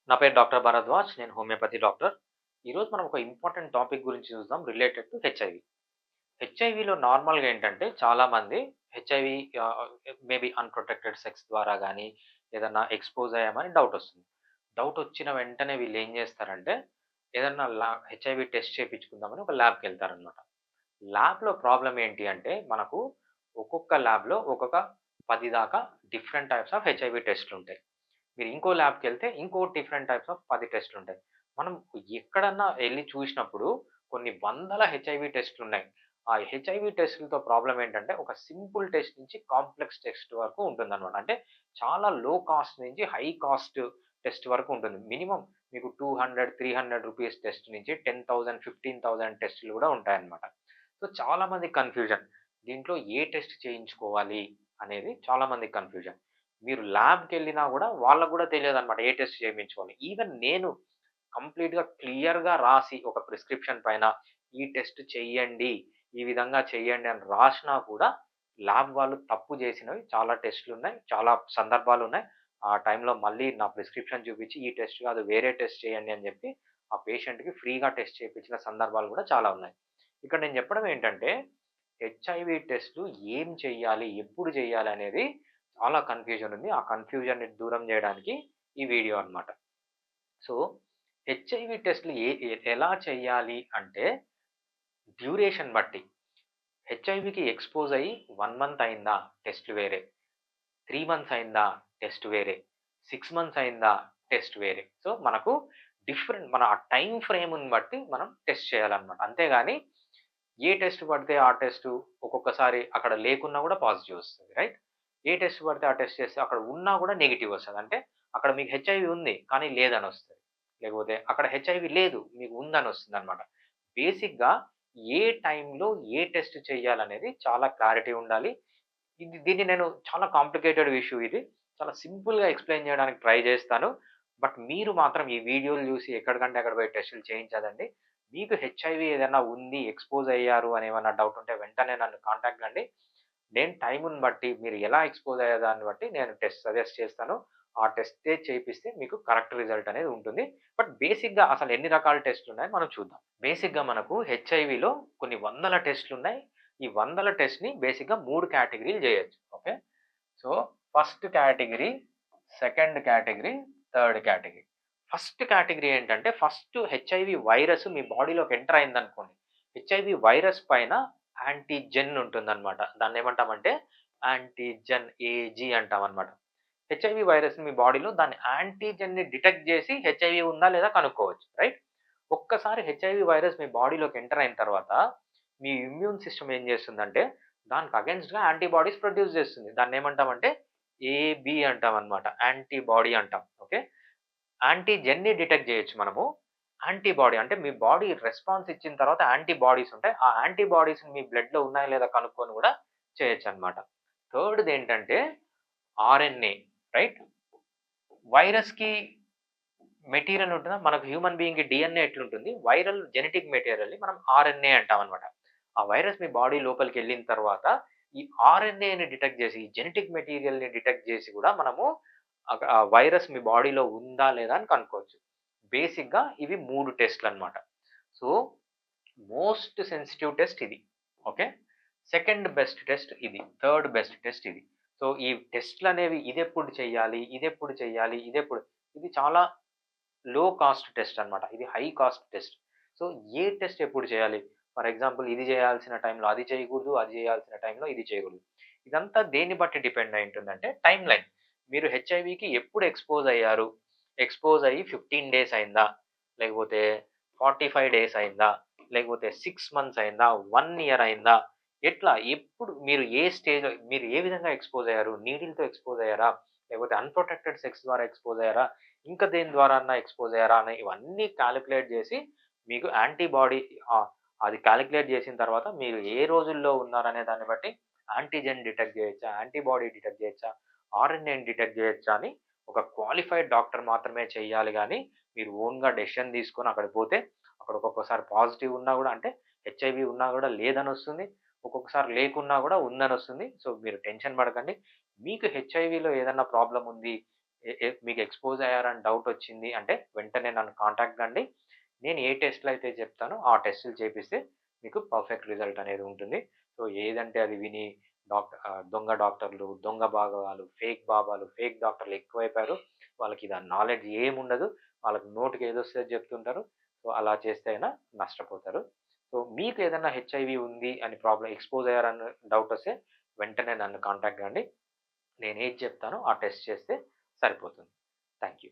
నా పేరు డాక్టర్ భరద్వాజ్. నేను హోమియోపతి డాక్టర్. ఈరోజు మనం ఒక ఇంపార్టెంట్ టాపిక్ గురించి చూద్దాం రిలేటెడ్ టు హెచ్ఐవి. హెచ్ఐవిలో నార్మల్‌గా ఏంటంటే చాలామంది హెచ్ఐవి మేబీ అన్‌ప్రొటెక్టెడ్ సెక్స్ ద్వారా గానీ, ఏదన్నా ఎక్స్‌పోజ్ అయ్యామని డౌటొస్తుంది. డౌటొచ్చిన వెంటనే వీళ్ళేం జేస్తారంటే, ఏదన్నా హెచ్ఐవి టెస్ట్ చేపించుకుందామని ఒక ల్యాబ్‌కెళ్తారనమాట. ల్యాబ్‌లో ప్రాబ్లమ్ ఏంటి అంటే, మనకు ఒక్కొక్క ల్యాబ్‌లో ఒక్కొక్క 10 దాకా డిఫరెంట్ టైప్స్ ఆఫ్ హెచ్ఐవి టెస్ట్‌లుంటాయి. మీరు ఇంకో ల్యాబ్‌కెళ్తే ఇంకో డిఫరెంట్ టైప్స్ ఆఫ్ 10 టెస్ట్‌లుంటాయి. మనం ఎక్కడన్నా ఎళ్లి చూసినప్పుడు కొన్ని వందల హెచ్ఐవి టెస్ట్‌లున్నాయి. ఆ హెచ్ఐవి టెస్ట్‌లతో ప్రాబ్లమ్ ఏంటంటే, ఒక సింపుల్ టెస్ట్ నుంచి కాంప్లెక్స్ టెస్ట్ వరకు ఉంటుందనమాట. అంటే చాలా లో కాస్ట్ నుంచి హై కాస్ట్ టెస్ట్ వరకు ఉంటుంది. మినిమమ్ మీకు 200, 300 రూపీస్ టెస్ట్ నుంచి 10,000, 15,000 టెస్ట్‌లు గూడా ఉంటాయన్నమాట. సో, చాలా మందికి కన్‌ఫ్యూజన్. దీంట్లో ఏ టెస్ట్ చేయించుకోవాలి అనేది చాలా మందికి కన్‌ఫ్యూజన్. మీరు ల్యాబ్‌కెళ్ళినా గూడా వాళ్ళకి గూడా తెలియదనమాట. ఏ టెస్ట్ చేపించుకోవాలి. ఈవెన్ నేను కంప్లీట్‌గా క్లియర్‌గా రాసి ఒక ప్రిస్క్రిప్షన్ పైన ఈ టెస్ట్ చెయ్యండి, ఈ విధంగా చెయ్యండి అని రాసినా కూడా ల్యాబ్ వాళ్ళు తప్పు జేసినవి చాలా టెస్ట్‌లున్నాయి. చాలా సందర్భాలున్నాయి. ఆ టైంలో మళ్ళీ నా ప్రిస్క్రిప్షన్ చూపించి ఈ టెస్ట్ కాదు వేరే టెస్ట్ చేయండి అని జెప్పి ఆ పేషెంట్‌కి ఫ్రీగా టెస్ట్ చేపించిన సందర్భాలు గూడా చాలా ఉన్నాయి. ఇక్కడ నేను చెప్పడం ఏంటంటే హెచ్ఐవి టెస్ట్‌లు ఏం చెయ్యాలి? ఎప్పుడు చెయ్యాలి? అనేది చాలా కన్‌ఫ్యూజన్ ఉంది. ఆ కన్‌ఫ్యూజన్‌ని దూరం జేయడానికి ఈ వీడియో అన్నమాట. సో, హెచ్ఐవి టెస్ట్‌లు ఎలా చేయాలి అంటే, డ్యూరేషన్ బట్టి. హెచ్ఐవికి ఎక్స్‌పోజ్ అయ్యి 1 మంత్ అయిందా? టెస్ట్ వేరే. 3 మంత్స్ అయిందా? టెస్ట్ వేరే. 6 మంత్స్ అయిందా? టెస్ట్ వేరే. సో, మనకు మన ఆ టైమ్ ఫ్రేమ్‌ని బట్టి మనం టెస్ట్ చేయాలన్నమాట. అంతేగాని ఏ టెస్ట్ పడితే ఆ టెస్టు ఒక్కొక్కసారి అక్కడ లేకున్నా గూడా పాజిటివ్ వస్తది. రైట్? ఏ టెస్ట్ పడితే ఆ టెస్ట్ చేస్తే అక్కడ ఉన్నా గూడా నెగెటివ్ వస్తది. అంటే అక్కడ మీకు హెచ్ఐవి ఉంది. కానీ లేదనొస్తది. లేకపోతే అక్కడ హెచ్ఐవి లేదు. మీకు ఉందనొస్తుందనమాట. బేసిక్‌గా ఏ టైంలో ఏ టెస్ట్ చేయాలనేది చాలా క్లారిటీ ఉండాలి. దీన్ని నేను చాలా కాంప్లికేటెడ్ ఇష్యూ ఇది. చాలా సింపుల్‌గా ఎక్స్‌ప్లెయిన్ చేయడానికి ట్రై చేస్తాను. బట్ మీరు మాత్రం ఈ వీడియోలు చూసి ఎక్కడికంటే అక్కడ పోయి టెస్టులు చేయించదండి. మీకు హెచ్ఐవి ఏదైనా ఉంది, ఎక్స్‌పోజ్ అయ్యారు అని ఏమన్నా డౌట్ ఉంటే వెంటనే నన్ను కాంటాక్ట్ కండి. నేను టైముని బట్టి మీరు ఎలా ఎక్స్‌పోజ్ అయ్యే దాన్ని బట్టి నేను టెస్ట్ సజెస్ట్ చేస్తాను. ఆ టెస్టే చేపిస్తే మీకు కరెక్ట్ రిజల్ట్ అనేది ఉంటుంది. బట్ బేసిక్‌గా అసలు ఎన్ని రకాల టెస్ట్‌లున్నాయో మనం చూద్దాం. బేసిక్‌గా మనకు హెచ్ఐవిలో కొన్ని వందల టెస్ట్‌లున్నాయి. ఈ వందల టెస్ట్‌ని బేసిక్‌గా 3 కేటగిరీలు జేయొచ్చు. Okay. So, first category, second category, third category. First category ఏంటంటే, ఫస్ట్ హెచ్ఐవి వైరస్ మీ బాడీలోకి ఎంటర్ అయిందనుకోండి. హెచ్ఐవి వైరస్ పైన యాంటీజెన్ ఉంటుందన్నమాట. దాన్నేమంటామంటే, యాంటీజెన్ ఏజీ అంటామన్నమాట. హెచ్ఐవి వైరస్‌ని మీ బాడీలో దాని యాంటీజెన్‌ని డిటెక్ట్ జేసి హెచ్ఐవి ఉందా లేదా కనుక్కోవచ్చు. రైట్? ఒక్కసారి హెచ్ఐవి వైరస్ మీ బాడీలోకి ఎంటర్ అయిన తర్వాత, మీ ఇమ్యూన్ సిస్టమ్ ఏం జేస్తుందంటే, దానికి అగెయిన్స్ట్‌గా యాంటీబాడీస్ ప్రొడ్యూస్ జేస్తుంది. దాన్నేమంటామంటే, ఏబీ అంటామనమాట. యాంటీబాడీ అంటాం. ఓకే. యాంటీజెన్‌ని డిటెక్ట్ జేయొచ్చు మనము. యాంటీబాడీ అంటే మీ బాడీ రెస్పాన్స్ ఇచ్చిన తర్వాత యాంటీబాడీస్ ఉంటాయి. ఆ యాంటీబాడీస్‌ని మీ బ్లడ్‌లో ఉన్నాయా లేదా కనుక్కొని గూడా చేయొచ్చనమాట. థర్డ్‌దేంటంటే ఆర్ఎన్ఏ. రైట్? వైరస్‌కి మెటీరియల్ ఉంటదా? మనకు హ్యూమన్ బీయింగ్‌కి డీఎన్ఏ ఎట్లుంటుంది? వైరల్ జెనెటిక్ మెటీరియల్‌ని మనం ఆర్ఎన్ఏ అంటామనమాట. ఆ వైరస్ మీ బాడీ లోపలికెళ్ళిన తర్వాత, ఈ ఆర్ఎన్ఏని డిటెక్ట్ జేసి, ఈ జెనెటిక్ మెటీరియల్‌ని డిటెక్ట్ జేసి గూడా మనము ఆ వైరస్ మీ బాడీలో ఉందా? లేదా? అని కనుక్కోవచ్చు. బేసిక్‌గా ఇవి 3 టెస్ట్‌లనమాట. సో, మోస్ట్ సెన్సిటివ్ టెస్ట్ ఇది. ఓకే. సెకండ్ బెస్ట్ టెస్ట్ ఇది. థర్డ్ బెస్ట్ టెస్ట్ ఇది. సో, ఈ టెస్ట్‌లనేవి ఇదెప్పుడు చెయ్యాలి? ఇదెప్పుడు చెయ్యాలి? ఇది చాలా లో కాస్ట్ టెస్ట్ అన్నమాట. ఇది హై కాస్ట్ టెస్ట్. సో, ఏ టెస్ట్ ఎప్పుడు చేయాలి? ఫర్ ఎగ్జాంపుల్ ఇది చేయాల్సిన టైంలో అది చేయకూడదు. అది చేయాల్సిన టైంలో ఇది చేయకూడదు. ఇదంతా దేన్ని బట్టి డిపెండ్ అయి ఉంటుందంటే టైమ్‌లైన్. మీరు హెచ్ఐవికి ఎప్పుడు ఎక్స్‌పోజ్ అయ్యారు? ఎక్స్‌పోజ్ అయ్యి 15 డేస్ అయిందా? లేకపోతే 45 డేస్ అయిందా? లేకపోతే 6 మంత్స్ అయిందా? 1 ఇయర్ అయిందా? ఎప్పుడు మీరు ఏ విధంగా ఎక్స్‌పోజ్ అయ్యారు? నీడిల్‌తో ఎక్స్‌పోజ్ అయ్యారా? లేకపోతే అన్‌ప్రొటెక్టెడ్ సెక్స్ ద్వారా ఎక్స్‌పోజ్ అయ్యారా? ఇంకా దేని ద్వారా అన్నా ఎక్స్‌పోజ్ అయ్యారా అని ఇవన్నీ కాలిక్యులేట్ జేసి, మీకు యాంటీబాడీ అది కాలిక్యులేట్ జేసిన తర్వాత మీరు ఏ రోజుల్లో ఉన్నారనే దాన్ని బట్టి యాంటీజెన్ డిటెక్ట్ జేయొచ్చా? యాంటీబాడీ డిటెక్ట్ జేయొచ్చా? ఆర్ఎన్ఏని డిటెక్ట్ జేయొచ్చా? అని ఒక క్వాలిఫైడ్ డాక్టర్ మాత్రమే చేయాలి గానీ, మీరు ఓన్‌గా డెసిషన్ తీసుకొని అక్కడికి పోతే, అక్కడ ఒక్కొక్కసారి పాజిటివ్ ఉన్నా గూడా అంటే హెచ్ఐవి ఉన్నా గూడా లేదనొస్తుంది. ఒక్కొక్కసారి లేకున్నా గూడా ఉందనొస్తుంది. సో, మీరు టెన్షన్ పడకండి. మీకు హెచ్ఐవిలో ఏదన్నా ప్రాబ్లమ్ ఉంది మీకు ఎక్స్‌పోజ్ అయ్యారని డౌట్ వచ్చింది అంటే వెంటనే నన్ను కాంటాక్ట్ కండి. నేను ఏ టెస్ట్‌లు అయితే చెప్తానో ఆ టెస్టులు చేపిస్తే మీకు పర్ఫెక్ట్ రిజల్ట్ అనేది ఉంటుంది. సో, ఏదంటే అది విని దొంగ డాక్టర్లు, దొంగ భాగాలు, ఫేక్ బాబాలు, ఫేక్ డాక్టర్లు ఎక్కువైపోయారు. వాళ్ళకి దాని నాలెడ్జ్ ఏముండదు. వాళ్ళకి నోటికి ఏదొస్తే అది చెప్తుంటారు. సో, అలా చేస్తే అయినా నష్టపోతారు. సో, మీకు ఏదైనా హెచ్ఐవి ఉంది అని ఎక్స్‌పోజ్ అయ్యారని డౌట్ వస్తే వెంటనే నన్ను కాంటాక్ట్ కండి. నేనేది చెప్తానో ఆ టెస్ట్ చేస్తే సరిపోతుంది. Thank you.